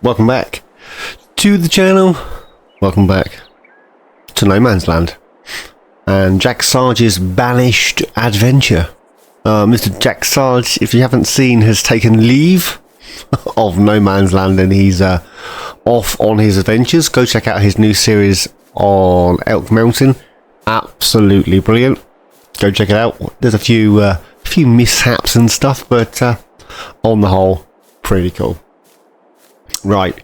welcome back to the channel. Welcome back to No Man's Land and Jack Sarge's Banished adventure. Mr. Jack Sarge, if you haven't seen, has taken leave of No Man's Land and he's off on his adventures. Go check out his new series on Elk Mountain. Absolutely brilliant. Go check it out. There's a few mishaps and stuff, but on the whole, pretty cool. Right.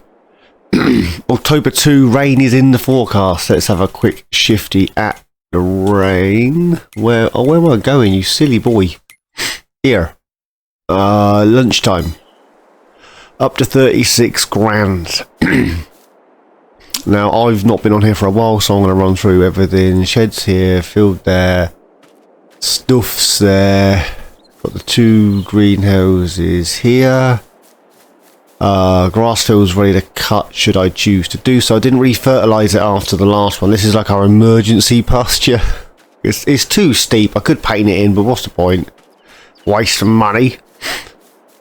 October 2, rain is in the forecast. Let's have a quick shifty at the rain. Where am I going, you silly boy? Here. Lunchtime. Up to 36 grand. Now, I've not been on here for a while, so I'm going to run through everything. Sheds here, field there, stuff's there. Got the 2 greenhouses here. Grass field's ready to cut should I choose to do so. I didn't re-fertilise it after the last one. This is like our emergency pasture. It's too steep. I could paint it in, but what's the point? Waste of money.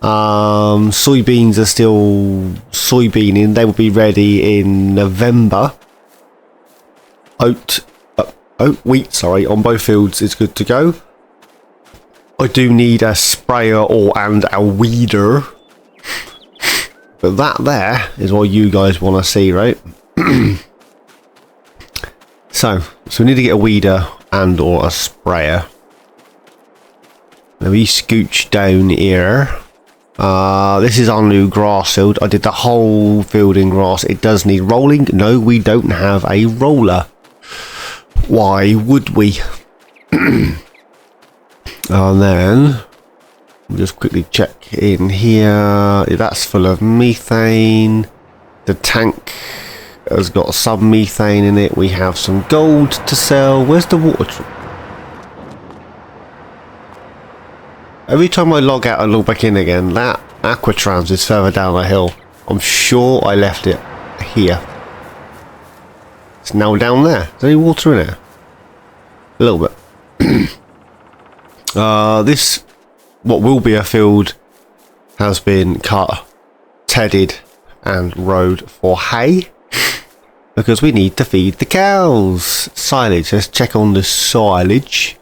Soybeans are still soybeaning. They will be ready in November. Wheat, sorry, on both fields is good to go. I do need a sprayer and a weeder. But that there is what you guys want to see, right? So we need to get a weeder and or a sprayer. Now we scooch down here. This is our new grass field. I did the whole field in grass. It does need rolling. No, we don't have a roller. Why would we? And then we'll just quickly check in here. That's full of methane. The tank has got some methane in it. We have some gold to sell. Where's the water? Every time I log out and log back in again, that Aquatrans is further down the hill. I'm sure I left it here. It's now down there. Is there any water in it? A little bit. This, what will be a field, has been cut, tedded and rowed for hay. Because we need to feed the cows. Silage. Let's check on the silage.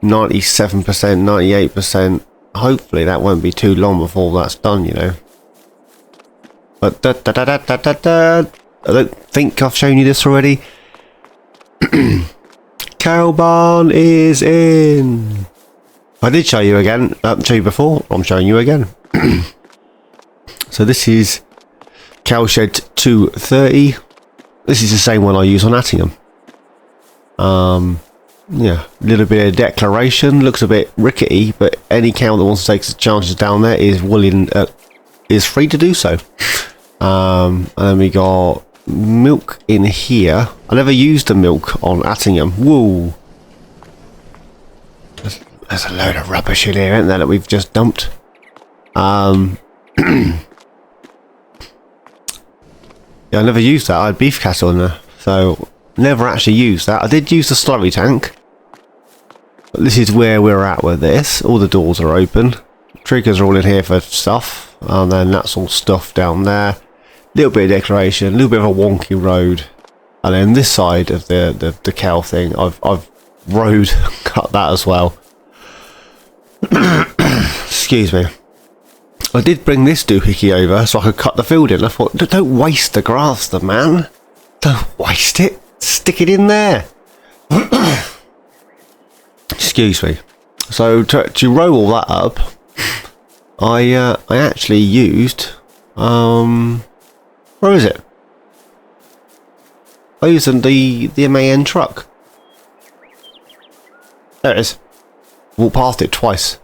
97%, 98%. Hopefully that won't be too long before that's done, you know. But I don't think I've shown you this already. Cow barn is in. I did show you again. Show you before. I'm showing you again. So this is cow shed 230. This is the same one I use on Attingham. Yeah, a little bit of declaration. Looks a bit rickety, but any cow that wants to take the chances down there is willing, is free to do so. And then we got milk in here. I never used the milk on Attingham. Whoa. There's a load of rubbish in here, isn't there, that we've just dumped? Yeah, I never used that. I had beef cattle in there, so never actually used that. I did use the slurry tank. But this is where we're at with this. All the doors are open. Triggers are all in here for stuff. And then that's all stuff down there. Little bit of declaration, a little bit of a wonky road. And then this side of the cow thing, I've rowed, cut that as well. Excuse me. I did bring this doohickey over so I could cut the field in. I thought, don't waste the grass, the man. Don't waste it. Stick it in there. Excuse me. So to roll all that up, I actually used where is it? I used the MAN truck. There it is. Walked past it twice.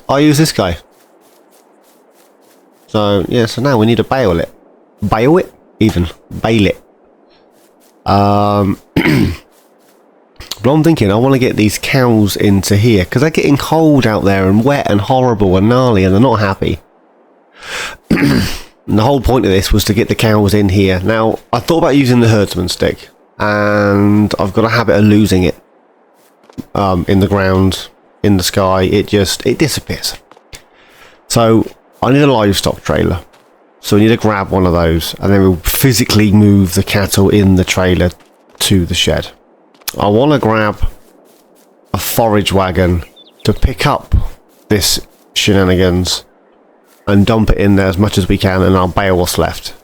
I use this guy. So yeah, so now we need to bale it. Bale it? Even. Bale it. But I'm thinking I want to get these cows into here because they're getting cold out there and wet and horrible and gnarly and they're not happy. And the whole point of this was to get the cows in here. Now, I thought about using the herdsman stick and I've got a habit of losing it in the ground, in the sky. It disappears. So I need a livestock trailer. So we need to grab one of those, and then we'll physically move the cattle in the trailer to the shed. I want to grab a forage wagon to pick up this shenanigans and dump it in there as much as we can, and I'll bale what's left.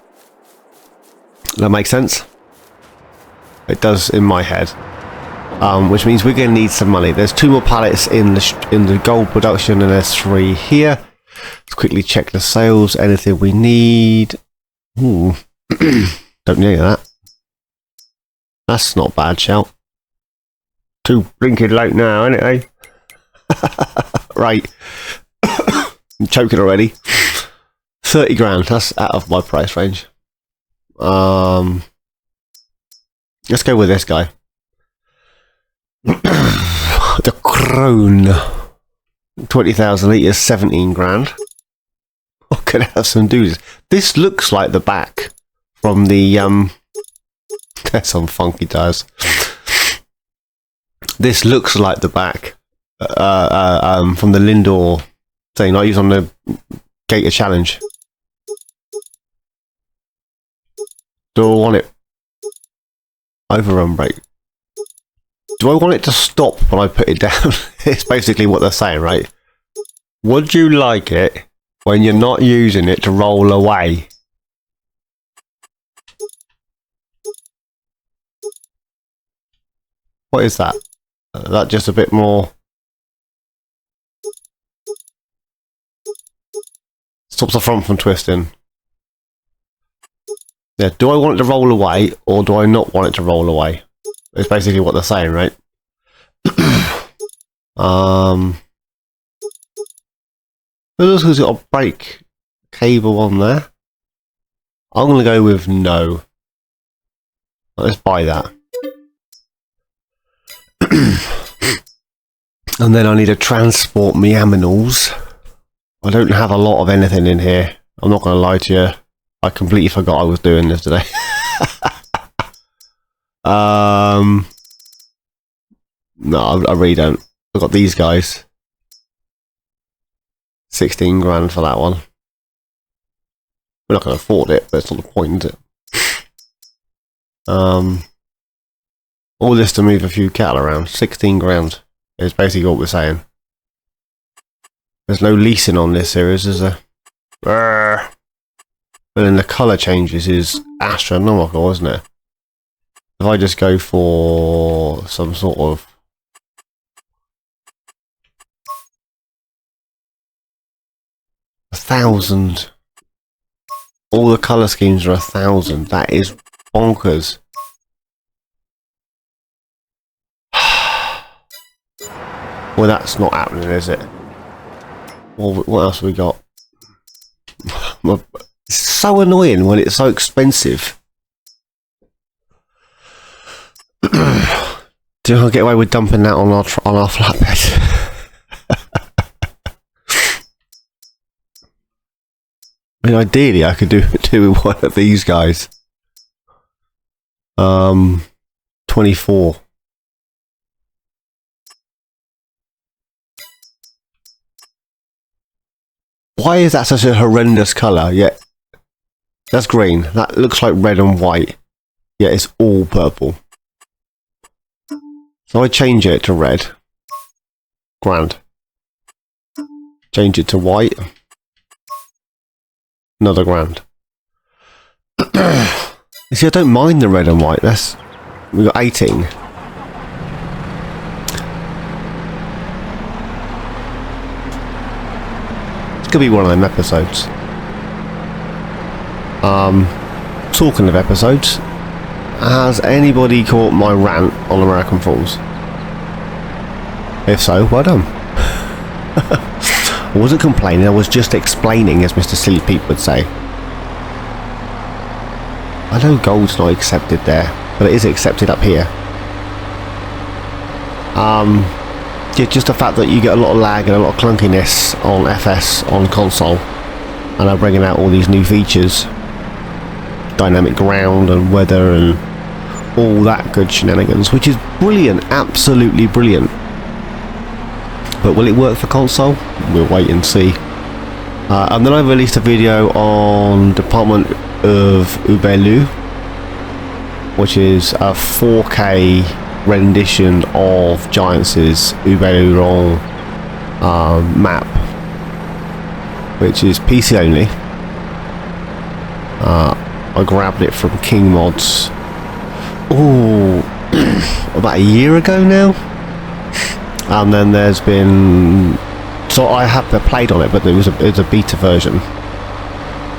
That makes sense? It does in my head. Which means we're going to need some money. There's 2 more pallets in the gold production, and there's 3 here. Let's quickly check the sales. Anything we need? Ooh. Don't need any of that. That's not a bad shout. Too blinking late now, isn't it, eh? Right. I'm choking already. 30 grand. That's out of my price range. Let's go with this guy. The Crone. 20,000 litres, 17 grand. I could have some dudes. This looks like the back from the there's some funky tires. This looks like the back from the Lindor thing I use on the Gator Challenge. Do I want it overrun brake? Do I want it to stop when I put it down? It's basically what they're saying, right? Would you like it when you're not using it to roll away? What is that? That just a bit more... Stops the front from twisting. Yeah, do I want it to roll away, or do I not want it to roll away? It's basically what they're saying, right? Who's got a brake cable on there? I'm going to go with no. Let's buy that. And then I need to transport me aminals. I don't have a lot of anything in here. I'm not going to lie to you. I completely forgot I was doing this today. No, I really don't. I've got these guys. 16 grand for that one. We're not going to afford it, but it's not the point, is it? All this to move a few cattle around. 16 grand is basically what we're saying. There's no leasing on this series, is there? But then the colour changes is astronomical, isn't it? If I just go for some sort of 1,000. All the colour schemes are 1,000. That is bonkers. Well, that's not happening, is it? What else have we got? It's so annoying when it's so expensive. Do I get away with dumping that on our flatbed? I mean, ideally, I could do with one of these guys. 24. Why is that such a horrendous colour? Yeah, that's green. That looks like red and white. Yeah, it's all purple. So I change it to red. Grand. Change it to white. Another grand. You see, I don't mind the red and white. We got 18. It's gonna be one of them episodes. Talking of episodes, has anybody caught my rant on American Falls? If so, well done. I wasn't complaining, I was just explaining, as Mr. Silly Pete would say. I know gold's not accepted there, but it is accepted up here. Yeah, just the fact that you get a lot of lag and a lot of clunkiness on FS on console, and I'm bringing out all these new features, dynamic ground and weather and all that good shenanigans, which is brilliant, absolutely brilliant. But will it work for console? We'll wait and see. And then I released a video on Department of Ubelu, which is a 4K rendition of Giants' Ubelu map, which is PC only. I grabbed it from King Mods about a year ago now, and then there's been, so I have played on it, but it was a beta version,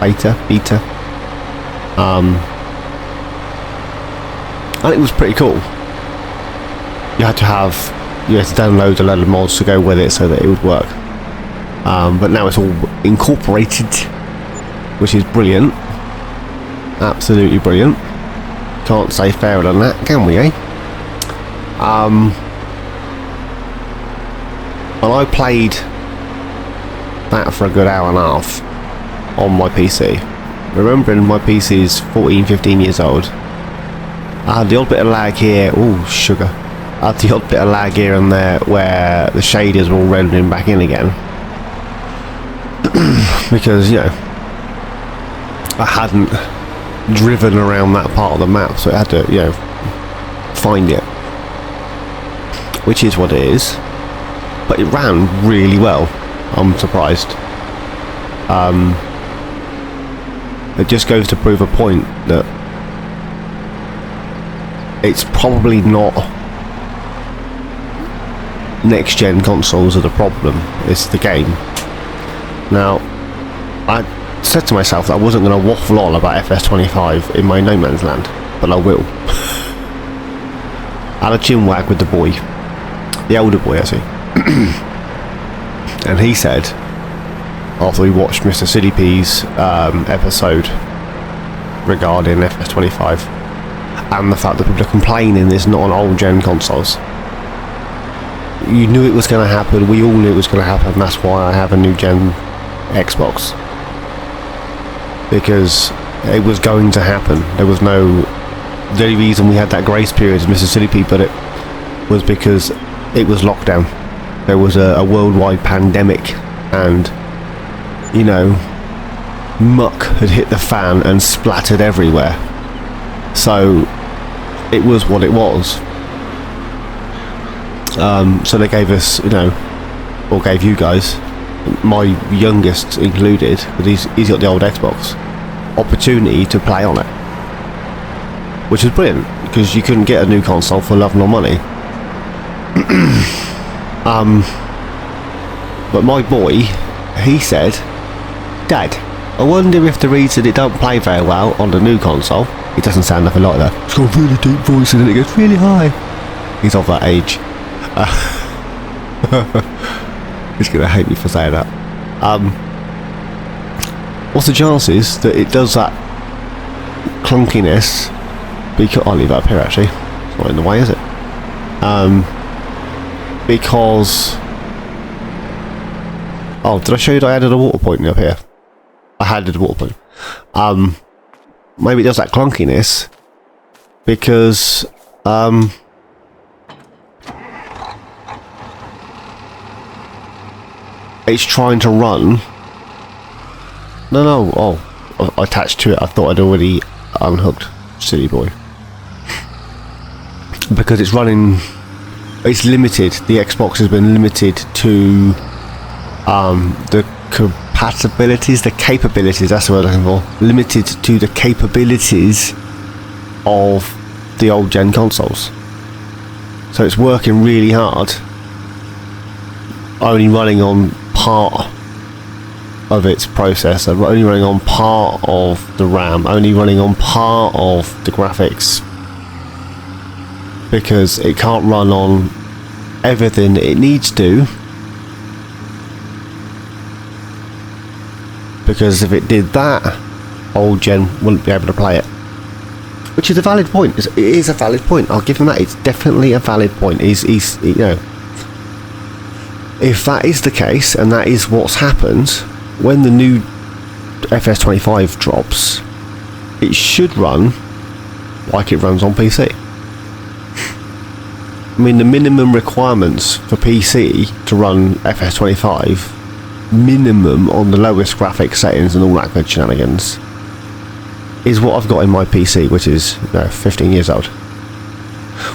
beta, and it was pretty cool. You had to download a load of mods to go with it so that it would work, but now it's all incorporated, which is brilliant, absolutely brilliant. Can't say fairer than that, can we, eh? And I played that for a good hour and a half on my PC. Remembering my PC is 14-15 years old, I had the odd bit of lag here. Oh, sugar. I had the odd bit of lag here and there where the shaders were all rendering back in again. Because, I hadn't driven around that part of the map, so it had to, find it. Which is what it is. But it ran really well. I'm surprised. It just goes to prove a point that it's probably not next gen consoles are the problem, it's the game. Now, I said to myself that I wasn't going to waffle on about FS25 in my no man's land, but I will. I had a chinwag with the boy, the elder boy, actually. And he said, after we watched Mr. Silly P's episode regarding FS25 and the fact that people are complaining it's not on old gen consoles, you knew it was going to happen, we all knew it was going to happen, and that's why I have a new gen Xbox, because it was going to happen. There was no, the only reason we had that grace period, as Mr. Silly P put it, was because it was lockdown. There was a worldwide pandemic, and muck had hit the fan and splattered everywhere, so it was what it was. So they gave us, or gave you guys, my youngest included, but he's got the old Xbox, opportunity to play on it, which is brilliant, because you couldn't get a new console for love nor money. But my boy, he said, Dad, I wonder if the reason it don't play very well on the new console, it doesn't sound nothing like that, it's got a really deep voice and then it goes really high. He's of that age. He's gonna hate me for saying that. What's the chances that it does that clunkiness? Because I'll leave it up here actually. It's not in the way, is it? Because did I show you that I added a water point up here? I added a water point. Maybe it does that clunkiness because it's trying to run. I attached to it. I thought I'd already unhooked. Silly boy. Because it's running, it's limited. The Xbox has been limited to the compatibilities, the capabilities, that's the word I'm looking for. Limited to the capabilities of the old gen consoles. So it's working really hard, only running on part of its processor, only running on part of the RAM, only running on part of the graphics, because it can't run on everything it needs to, because if it did that, old gen wouldn't be able to play it. Which is a valid point. It is a valid point. I'll give him that. It's definitely a valid point. He's if that is the case, and that is what's happened, when the new FS25 drops, it should run like it runs on PC. I mean, the minimum requirements for PC to run FS25 minimum on the lowest graphic settings and all that good shenanigans is what I've got in my PC, which is 15 years old.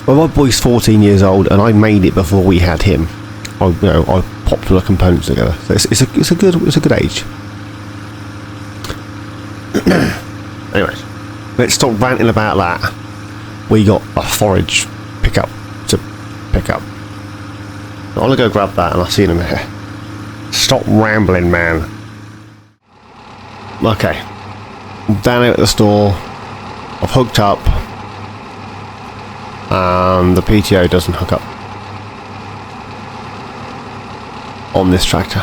Well, my boy's 14 years old, and I made it before we had him. I popped all the components together. So it's a good age. Anyways, let's stop ranting about that. We got a forage pickup to pick up. I'm gonna go grab that, and I'll see you in a minute. Stop rambling, man. Okay, I'm down here at the store. I've hooked up. The PTO doesn't hook up on this tractor.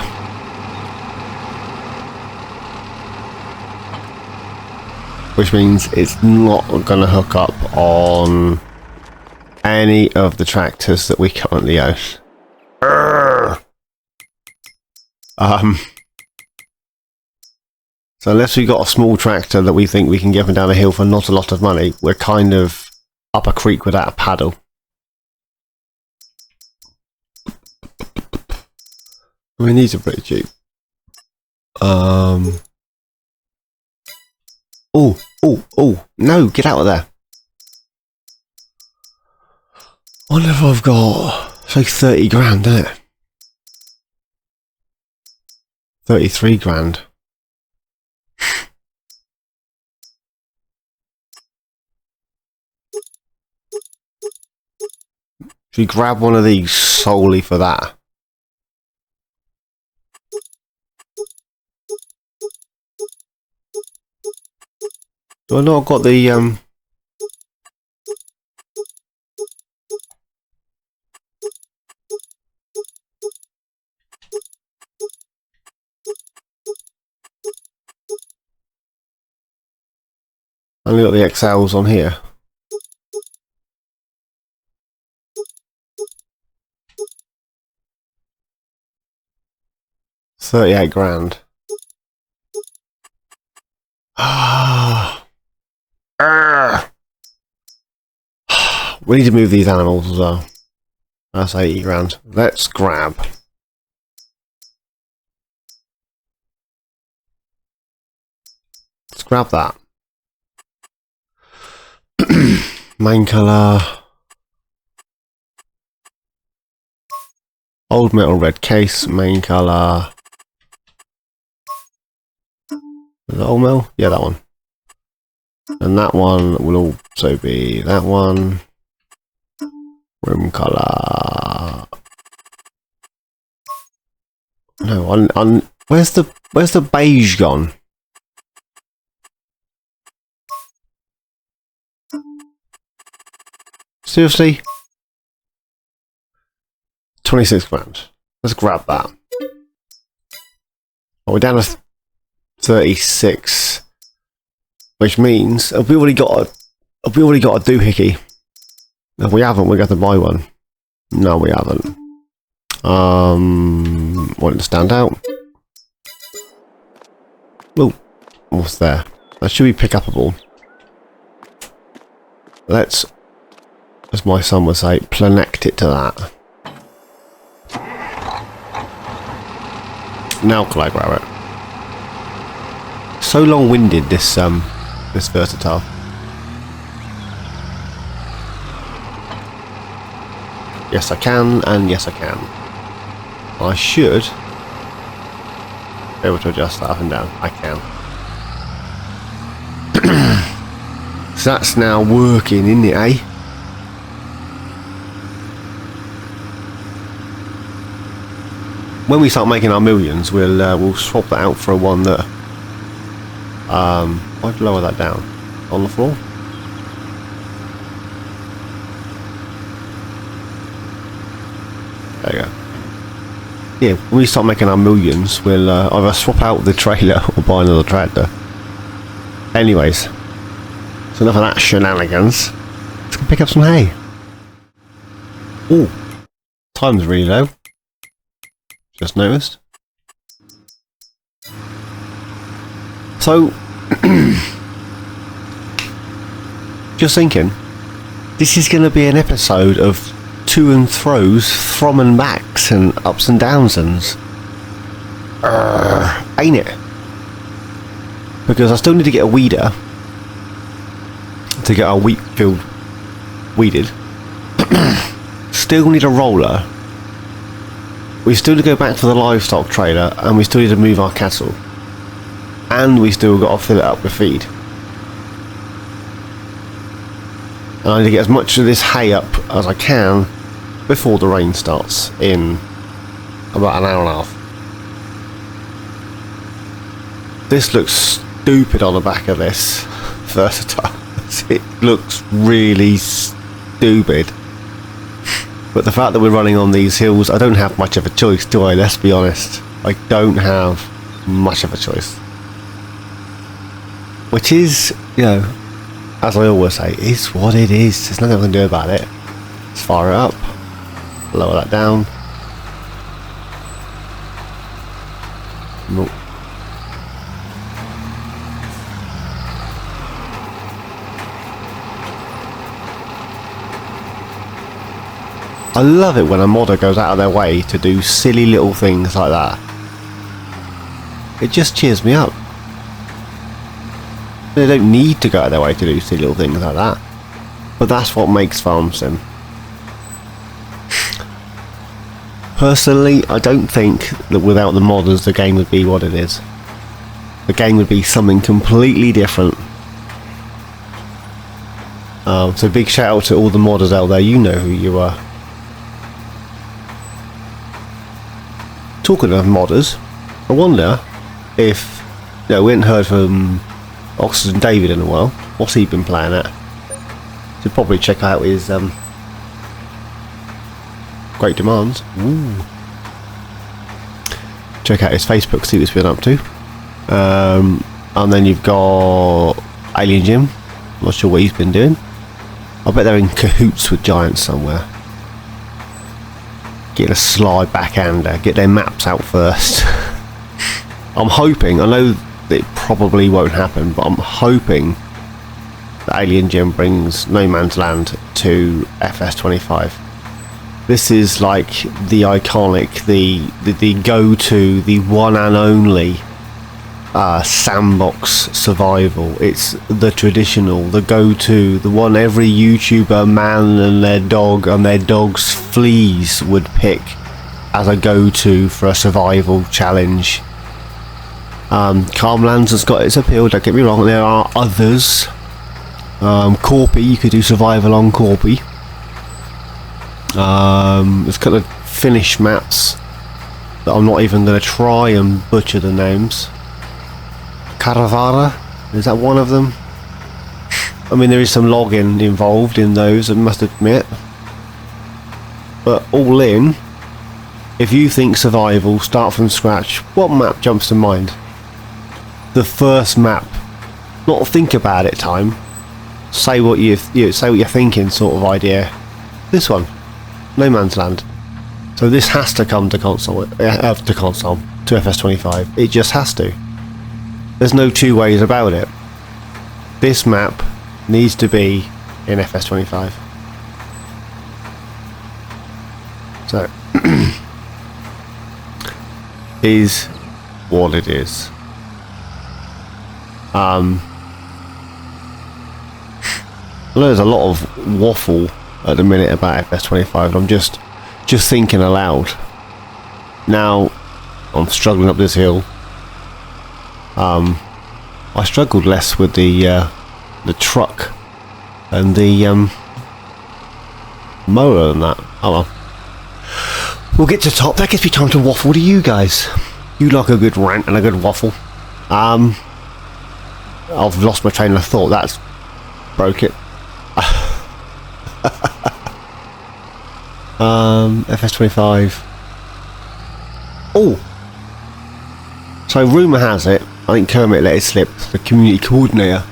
Which means it's not going to hook up on any of the tractors that we currently own. So unless we've got a small tractor that we think we can get up and down a hill for not a lot of money, we're kind of up a creek without a paddle. I mean, these are pretty cheap. Oh, no, get out of there. I wonder if I've got, it's like 30 grand, isn't it? 33 grand. Should we grab one of these solely for that? Do I not got the only got the XLs on here. $38 grand. We need to move these animals as well. That's 80 grand. Let's grab. Let's grab that. Main colour. Old metal red case. Main colour. Is that old metal? Yeah, that one. And that one will also be that one. Room colour. No, where's the beige gone? Seriously? 26 grand. Let's grab that. Oh, we're down to 36, which means have we already got a doohickey? If we haven't, we're going to buy one. No, we haven't. Want it to stand out. Oh, what's there? That should be pick upable. Let's, as my son would say, planect it to that. Now can I grab it? So long-winded, this versatile. Yes, I can, and yes, I can. I should be able to adjust that up and down. I can. So that's now working, isn't it, eh? When we start making our millions, we'll swap that out for one that. I'd lower that down on the floor. There you go. Yeah, when we start making our millions, we'll either swap out the trailer or buy another tractor. Anyways, so enough of that shenanigans. Let's go pick up some hay. Oh, time's really low. Just noticed. So, just thinking, this is going to be an episode of to and fro's, from and backs, and ups and downs. ain't it? Because I still need to get a weeder to get our wheat field weeded. Still need a roller. We still need to go back to the livestock trailer, and we still need to move our cattle. And we still got to fill it up with feed. And I need to get as much of this hay up as I can before the rain starts in about an hour and a half. This looks stupid on the back of this versatile. It looks really stupid. But the fact that we're running on these hills, I don't have much of a choice, do I? Let's be honest. I don't have much of a choice. Which is, you know, as I always say, is what it is. There's nothing I can do about it. Let's fire it up. Lower that down. Nope. I love it when a modder goes out of their way to do silly little things like that. It just cheers me up. They don't need to go out of their way to do silly little things like that. But that's what makes farm sim. Personally, I don't think that without the modders the game would be what it is. The game would be something completely different. So big shout out to all the modders out there, you know who you are. Talking of modders, I wonder if, you know, we haven't heard from Oxford and David in a while. What's he been playing at? Should probably check out his Great Demands. Ooh. Check out his Facebook, see what he's been up to. And then you've got alienjim. Not sure what he's been doing. I bet they're in cahoots with giants somewhere. Getting a sly backhander, get their maps out first. I'm hoping, I know that it probably won't happen, but I'm hoping that alienjim brings No Man's Land to FS25. This is like the iconic, the go-to, the one and only sandbox survival. It's the traditional, the go-to, the one every YouTuber, man and their dog and their dog's fleas would pick as a go-to for a survival challenge. Calmlands has got its appeal, don't get me wrong, there are others. Corpy, you could do survival on Corpy. There's kind of Finnish maps that I'm not even going to try and butcher the names. Caravara, is that one of them? I mean, there is some logging involved in those, I must admit. But all in, if you think survival, start from scratch, what map jumps to mind? The first map. Not think about it time. Say what you say what you're thinking sort of idea. This one. No Man's Land. So this has to come to console, to FS25. It just has to. There's no two ways about it. This map needs to be in FS25. So, is what it is. I know there's a lot of waffle at the minute about FS25, and I'm just thinking aloud. Now, I'm struggling up this hill. I struggled less with the truck and the mower than that. Oh well. We'll get to the top. That gives me time to waffle to you guys. You like a good rant and a good waffle. I've lost my train of thought. That's broke it. FS25. Oh, so rumour has it, I think Kermit let it slip, the community coordinator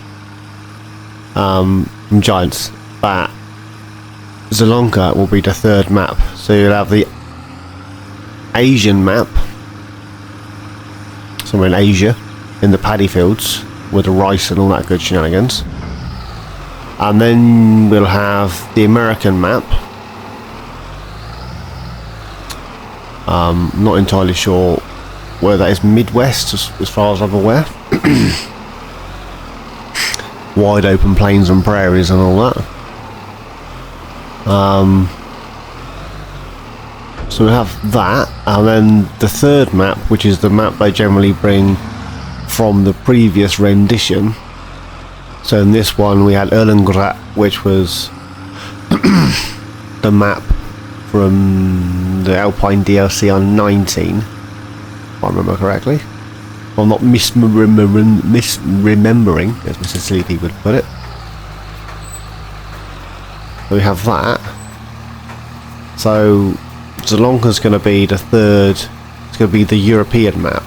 from Giants, that Zelonka will be the third map. So you'll have the Asian map, somewhere in Asia, in the paddy fields with the rice and all that good shenanigans. And then we'll have the American map. Not entirely sure where that is Midwest, as far as I'm aware. Wide open plains and prairies and all that. So we have that, and then the third map, which is the map they generally bring from the previous rendition. So in this one we had Erlengrad, which was the map from the Alpine DLC on 19, if I remember correctly. If I'm not misremembering, as Mr. Sleepy would put it. So we have that. So Zelonka's going to be the third. It's going to be the European map.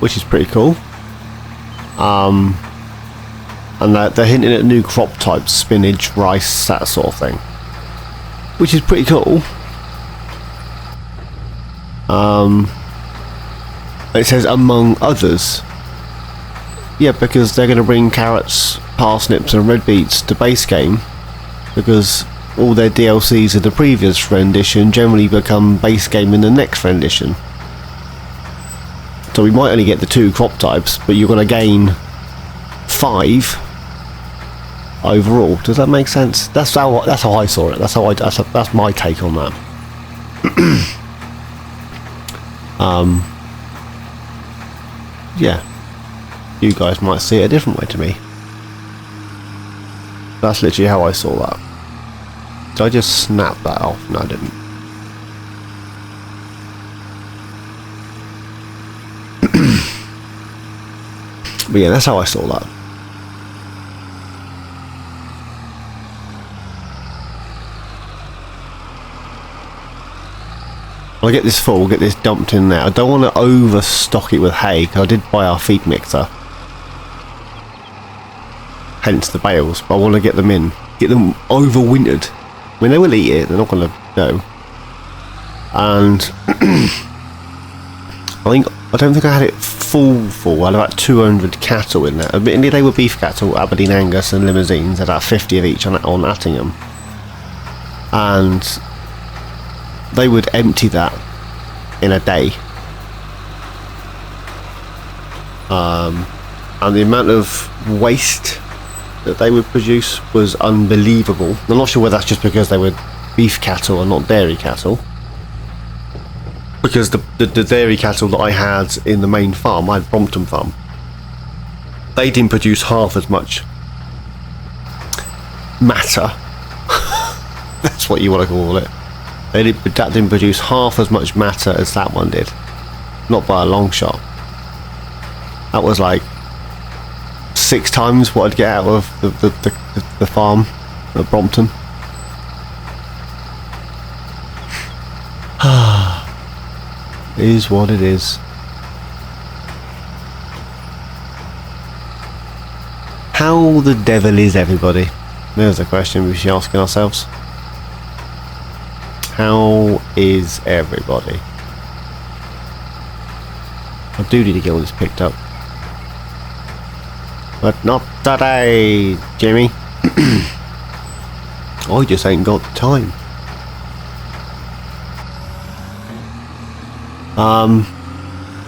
Which is pretty cool. And they're hinting at new crop types, spinach, rice, that sort of thing, which is pretty cool. It says among others. Yeah, because they're going to bring carrots, parsnips and red beets to base game, because all their DLCs of the previous rendition generally become base game in the next rendition. So we might only get the 2 crop types, but you're going to gain 5 overall. Does that make sense? That's how I saw it. That's my take on that. Yeah, you guys might see it a different way to me. That's literally how I saw that. Did I just snap that off? No, I didn't. But yeah, that's how I saw that. I'll get this full, get this dumped in there. I don't want to overstock it with hay, because I did buy our feed mixer. Hence the bales, but I want to get them in. Get them overwintered. I mean, they will eat it, they're not going to go. And I don't think I had it full. I had about 200 cattle in there. Admittedly, they were beef cattle, Aberdeen Angus and limousines, about 50 of each on Attingham. And they would empty that in a day. And the amount of waste that they would produce was unbelievable. I'm not sure whether that's just because they were beef cattle and not dairy cattle. Because the dairy cattle that I had in the main farm, I had Brompton farm, they didn't produce half as much matter. That's what you want to call it. That didn't produce half as much matter as that one did. Not by a long shot. That was like 6 times what I'd get out of the farm at Brompton. It is what it is. How the devil is everybody? There's a question we should be asking ourselves. How is everybody? I do need to get all this picked up. But not today, Jimmy. I just ain't got the time.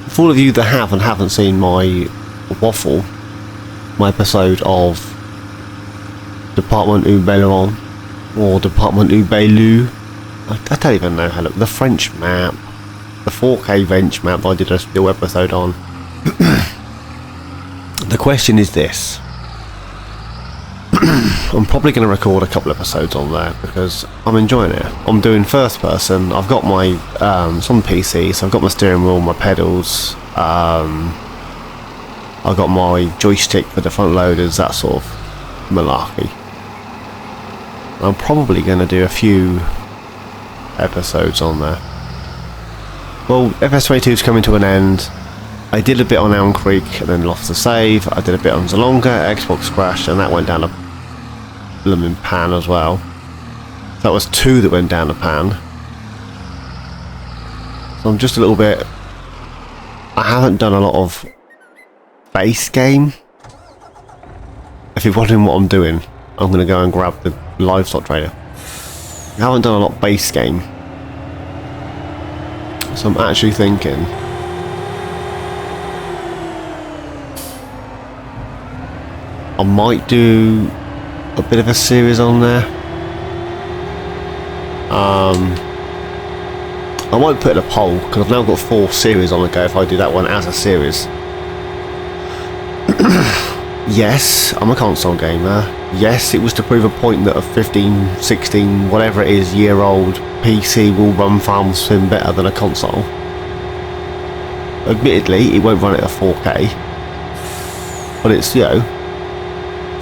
For all of you that haven't seen my waffle, my episode of Department U Bellon or Department U Belu, I don't even know how to look. The French map, the 4K bench map I did a still episode on. The question is this. I'm probably going to record a couple episodes on there because I'm enjoying it. I'm doing first person. I've got my it's on PC, so I've got my steering wheel, my pedals. I've got my joystick for the front loaders, that sort of malarkey. I'm probably going to do a few episodes on there. Well, FS22 is coming to an end. I did a bit on Elm Creek and then lost the save. I did a bit on Zelonka, Xbox crashed, and that went down a blooming pan as well. That was 2 that went down the pan. So I'm just a little bit... I haven't done a lot of base game. If you're wondering what I'm doing, I'm going to go and grab the livestock trader. haven't done a lot base game. So I'm actually thinking I might do a bit of a series on there. I might put in a poll because I've now got 4 series on the go if I do that one as a series. Yes, I'm a console gamer. Yes, it was to prove a point that a 15, 16, whatever it is, year old PC will run Farm Sim better than a console. Admittedly, it won't run it at 4K. But it's, you know,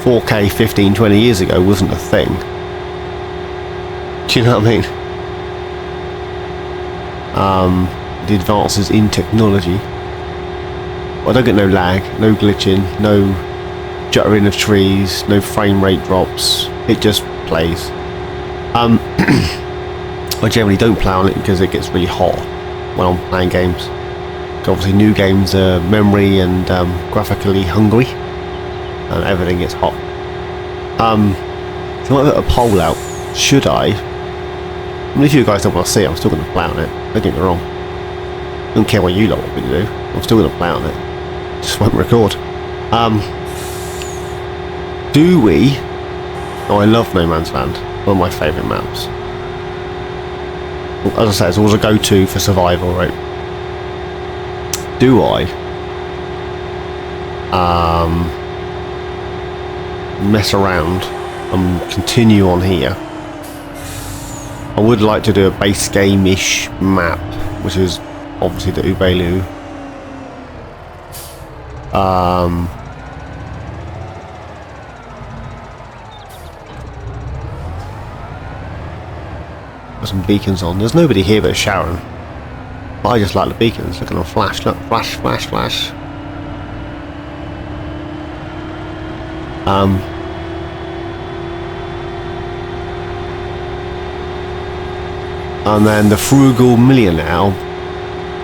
4K 15, 20 years ago wasn't a thing. Do you know what I mean? The advances in technology. I don't get no lag, no glitching, no juttering of trees, no frame rate drops. It just plays. I generally don't play on it because it gets really hot when I'm playing games. Obviously new games are memory and graphically hungry, and everything gets hot. So I might put a poll out. Should I? I mean, if you guys don't want to see it, I'm still going to play on it. Don't get me wrong. I don't care what you lot want me to do. I'm still going to play on it. Just won't record. Do we? Oh, I love No Man's Land. One of my favourite maps. As I say, it's always a go-to for survival, right? Do I mess around and continue on here? I would like to do a base game-ish map, which is obviously the Ubelu. Got some beacons on. There's nobody here but Sharon. But I just like the beacons. Look at them flash. Look, flash, flash, flash. And then the Frugal Millionaire.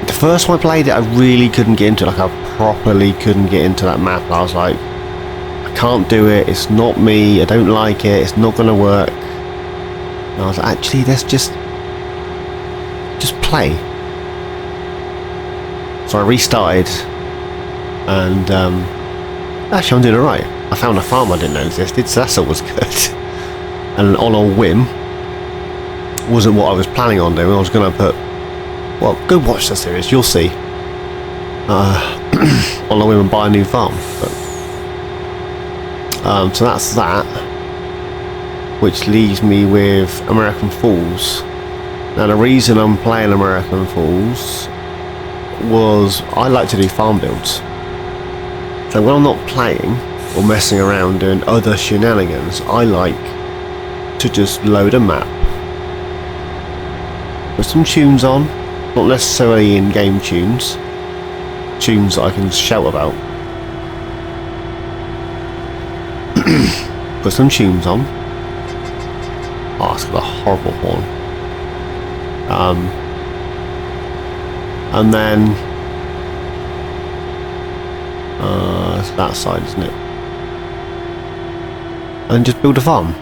The first time I played it, I really couldn't get into it. Like, I properly couldn't get into that map. I was like, I can't do it. It's not me. I don't like it. It's not going to work. And I was like, actually, let's just play. So I restarted, and actually I'm doing alright. I found a farm I didn't know existed, so that's always good. And on a whim, wasn't what I was planning on doing. I was going to put, well, go watch the series, you'll see. On a whim and buy a new farm. But, so that's that. Which leaves me with American Falls. Now the reason I'm playing American Falls was I like to do farm builds. So when I'm not playing or messing around doing other shenanigans, I like to just load a map, put some tunes on, not necessarily in-game tunes that I can shout about. Put some tunes on. Oh, it's got a horrible horn. And then it's that side, isn't it? And just build a farm.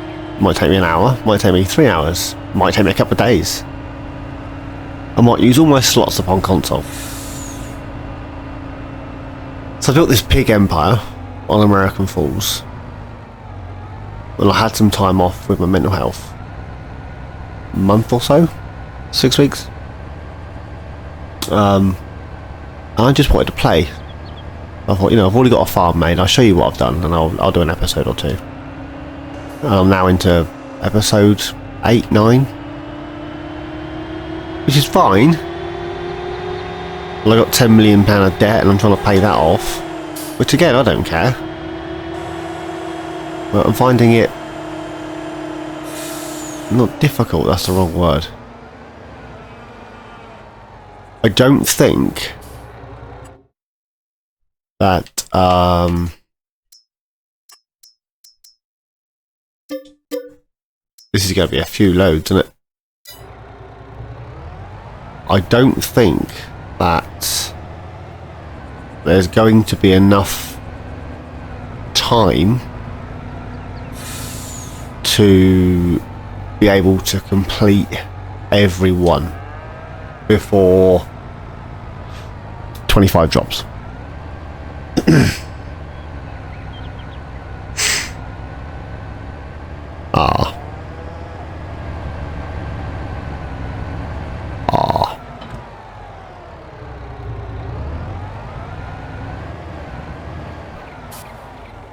Might take me an hour, might take me 3 hours, might take me a couple of days. I might use all my slots upon console. So I built this pig empire on American Falls when I had some time off with my mental health. A month or so? 6 weeks? And I just wanted to play. I thought, you know, I've already got a farm made, I'll show you what I've done and I'll do an episode or two. And I'm now into episode 8, 9. Which is fine. Well, I got £10 million of debt and I'm trying to pay that off. Which again, I don't care. But I'm finding it not difficult, that's the wrong word. I don't think that this is going to be a few loads, isn't it? I don't think that there's going to be enough time to be able to complete every one before 25 drops. Ah.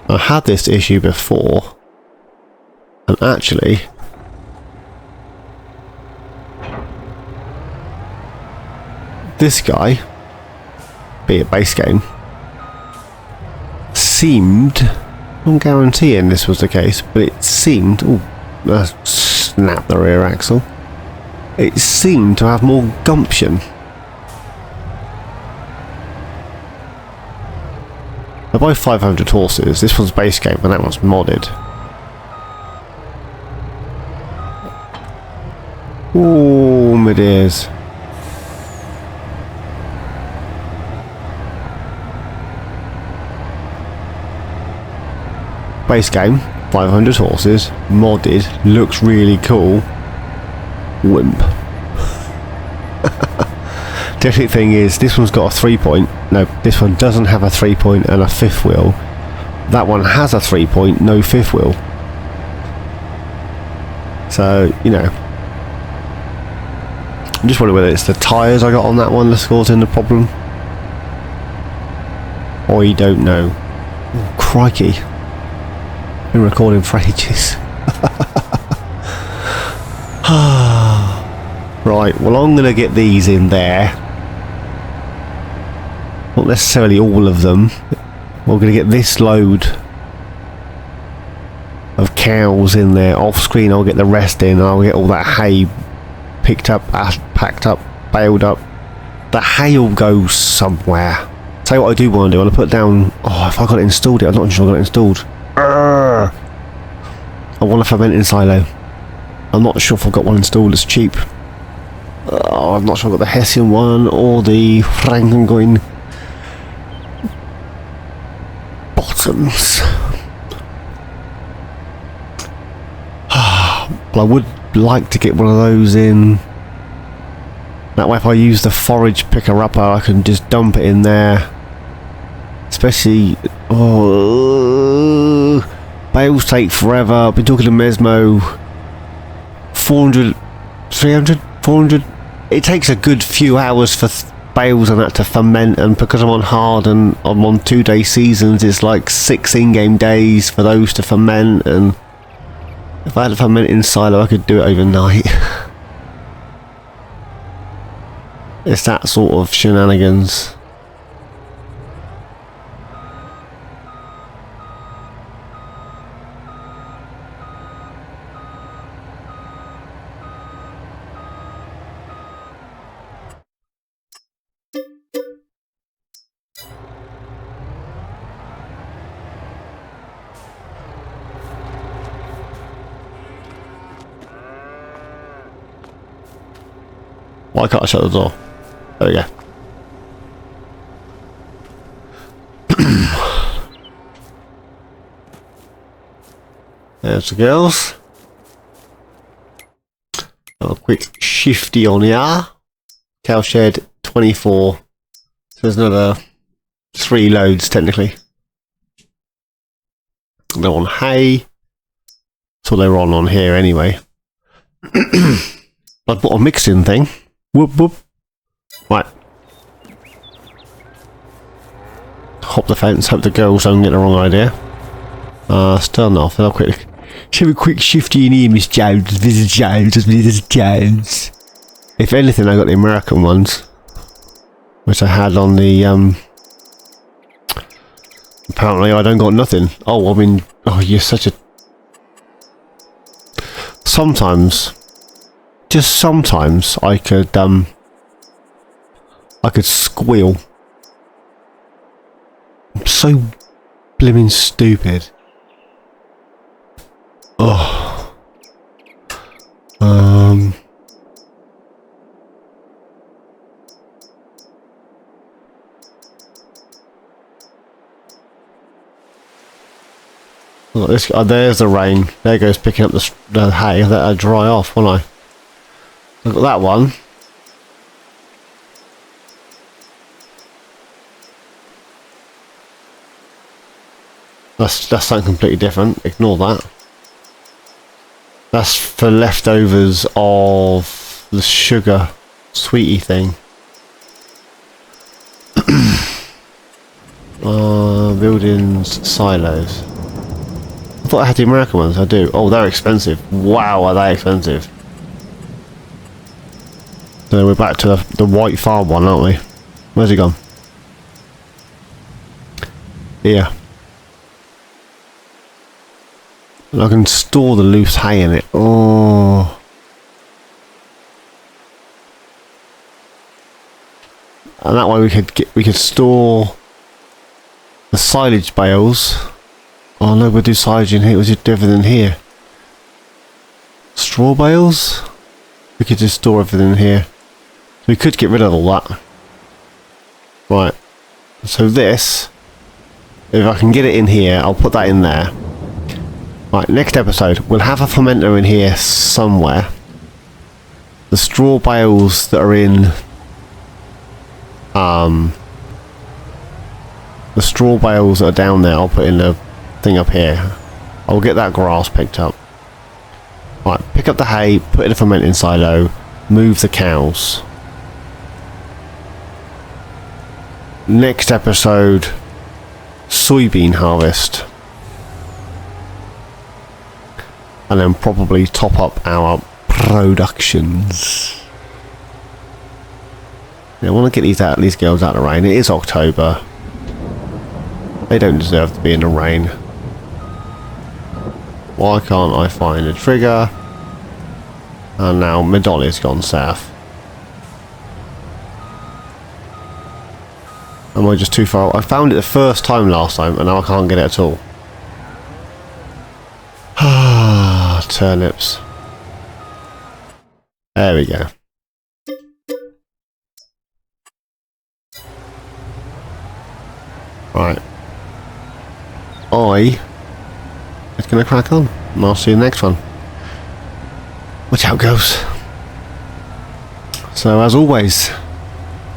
I had this issue before, and actually this guy, be it base game, seemed, I'm guaranteeing this was the case, but it seemed, snap the rear axle, it seemed to have more gumption. They're both 500 horses. This one's base game and that one's modded. Oh, my dears. Base game, 500 horses, modded, looks really cool. Wimp. The only thing is, this one's got a 3-point. No, this one doesn't have a 3-point and a 5th wheel. That one has a 3-point, no 5th wheel. So, you know, I'm just wondering whether it's the tyres I got on that one that's causing the problem. I don't know. Oh, crikey. Been recording for ages. Right, well, I'm going to get these in there. Not necessarily all of them. We're going to get this load of cows in there. Off screen, I'll get the rest in. I'll get all that hay picked up, packed up, baled up. The hay will go somewhere. Tell you what I do want to do. I want to put down... Oh, if I got it installed, I'm not sure I got it installed. I want a fermenting silo. I'm not sure if I've got one installed that's cheap. Oh, I'm not sure I've got the Hessian one or the Frankencoin bottoms. But I would like to get one of those in. That way if I use the forage picker-upper, I can just dump it in there. Especially... Oh... Bales take forever. I've been talking to Mesmo. 400... 300? 400? It takes a good few hours for bales and that to ferment, and because I'm on hard and I'm on 2-day seasons, it's like 6 in-game days for those to ferment, and if I had a fermenting silo I could do it overnight. It's that sort of shenanigans. Why can't I shut the door? There we go. There's the girls. A quick shifty on here. Cowshed 24. So there's another 3 loads technically. They're on hay. So they're on here anyway. I bought a mixing thing. Whoop whoop. Right. Hop the fence, hope the girls don't get the wrong idea. Turn off, and I'll quick. Should have a quick shifty in here, Miss Jones, Mrs. Jones, Mrs. Jones. If anything, I got the American ones, which I had on the, apparently I don't got nothing. Oh, I mean, oh, you're such a... Sometimes, just sometimes, I could squeal. I'm so blimmin' stupid. Oh. Look, this, there's the rain. There goes picking up the hay. That'll dry off, won't I? Look at that one. That's something completely different. Ignore that. That's for leftovers of the sugar sweetie thing. Buildings, silos. I thought I had the American ones. I do. Oh, they're expensive. Wow, are they expensive? So we're back to the white farm one, aren't we? Where's he gone? Here. And I can store the loose hay in it. Oh. And that way we could store the silage bales. Oh no, we'll do silage in here. We'll just do everything here. Straw bales? We could just store everything in here. We could get rid of all that. Right. So this, if I can get it in here, I'll put that in there. Right, next episode, we'll have a fermenter in here somewhere. The straw bales that are in... the straw bales that are down there, I'll put in the thing up here. I'll get that grass picked up. Right, pick up the hay, put it in a fermenting silo, move the cows. Next episode, soybean harvest. And then probably top up our productions. Yeah, I want to get these girls out of the rain. It is October. They don't deserve to be in the rain. Why can't I find a trigger? And now my dolly's gone south. Am I just too far? I found it the first time last time and now I can't get it at all. Ah, turnips. There we go. Right. It's gonna crack on. And I'll see you in the next one. Watch how it goes. So as always,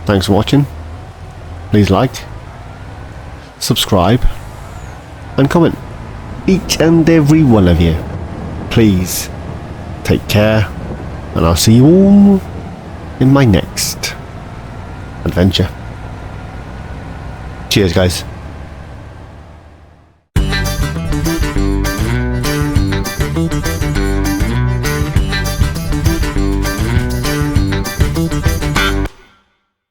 thanks for watching. Please like, subscribe, and comment. Each and every one of you. Please take care, and I'll see you all in my next adventure. Cheers, guys.